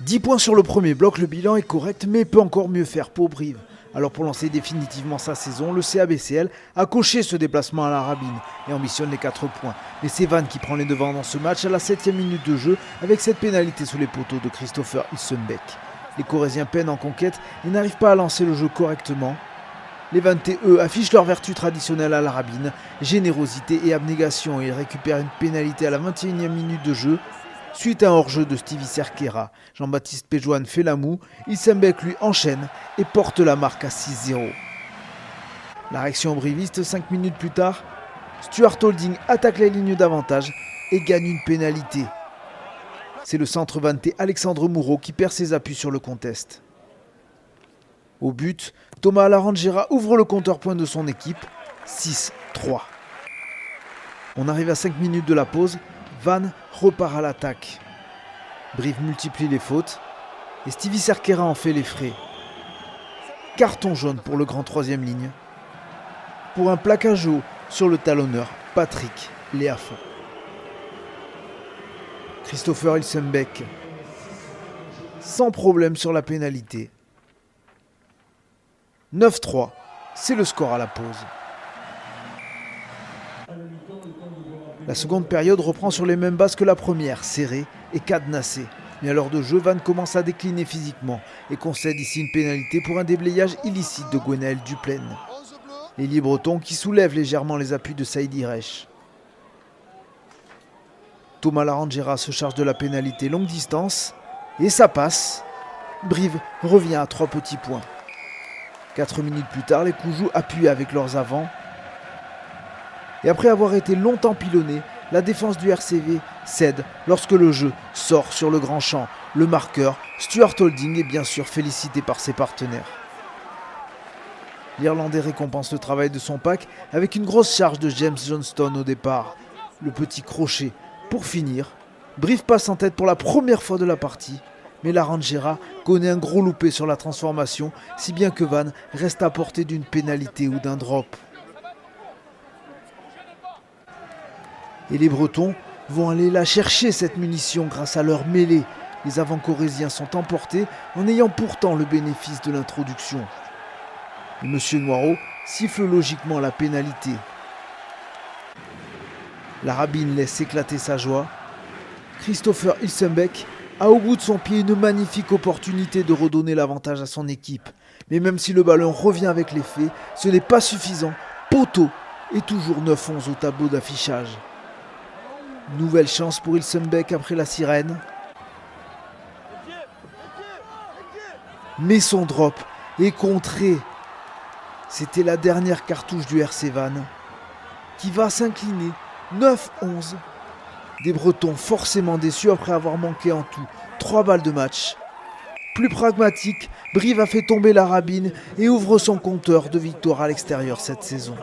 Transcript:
10 points sur le premier bloc, le bilan est correct mais peut encore mieux faire pour Brive. Alors pour lancer définitivement sa saison, le CABCL a coché ce déplacement à la Rabine et ambitionne les 4 points. Mais c'est Vannes qui prend les devants dans ce match à la 7e minute de jeu avec cette pénalité sous les poteaux de Christopher Ilsenbeck. Les Corésiens peinent en conquête et n'arrivent pas à lancer le jeu correctement. Les Vantais, eux, affichent leur vertu traditionnelle à la Rabine, générosité et abnégation, et ils récupèrent une pénalité à la 21e minute de jeu. Suite à un hors-jeu de Stevie Cerquera, Jean-Baptiste Péjoine fait la moue, Ilsenbeck lui enchaîne et porte la marque à 6-0. La réaction briviste, 5 minutes plus tard, Stuart Holding attaque les lignes d'avantage et gagne une pénalité. C'est le centre vantais Alexandre Moureau qui perd ses appuis sur le contest. Au but, Thomas Larangera ouvre le compteur point de son équipe, 6-3. On arrive à 5 minutes de la pause, Vannes repart à l'attaque. Brive multiplie les fautes et Stevie Cerquera en fait les frais. Carton jaune pour le grand troisième ligne. Pour un plaquage haut sur le talonneur Patrick Léafont. Christopher Ilsenbeck, sans problème sur la pénalité. 9-3, c'est le score à la pause. La seconde période reprend sur les mêmes bases que la première, serrée et cadenassée. Mais à l'heure de jeu, Vannes commence à décliner physiquement et concède ici une pénalité pour un déblayage illicite de Gwenaël Duplaine. L'ailier breton qui soulève légèrement les appuis de Saïd Reich. Thomas Larangera se charge de la pénalité longue distance et ça passe. Brive revient à 3 petits points. 4 minutes plus tard, les Coujoux appuient avec leurs avants. Et après avoir été longtemps pilonné, la défense du RCV cède lorsque le jeu sort sur le grand champ. Le marqueur, Stuart Holding, est bien sûr félicité par ses partenaires. L'Irlandais récompense le travail de son pack avec une grosse charge de James Johnston au départ. Le petit crochet. Pour finir, Brive passe en tête pour la première fois de la partie, mais Larangera connaît un gros loupé sur la transformation, si bien que Vannes reste à portée d'une pénalité ou d'un drop. Et les Bretons vont aller la chercher cette munition grâce à leur mêlée. Les avant-corésiens sont emportés en ayant pourtant le bénéfice de l'introduction. Et M. Noireau siffle logiquement la pénalité. La Rabine laisse éclater sa joie. Christopher Ilsenbeck a au bout de son pied une magnifique opportunité de redonner l'avantage à son équipe. Mais même si le ballon revient avec l'effet, ce n'est pas suffisant. Poteau et toujours 9-11 au tableau d'affichage. Nouvelle chance pour Ilsenbeck après la sirène. Mais son drop est contré. C'était la dernière cartouche du RC Vannes qui va s'incliner 9-11. Des Bretons forcément déçus après avoir manqué en tout 3 balles de match. Plus pragmatique, Brive a fait tomber la Rabine et ouvre son compteur de victoires à l'extérieur cette saison.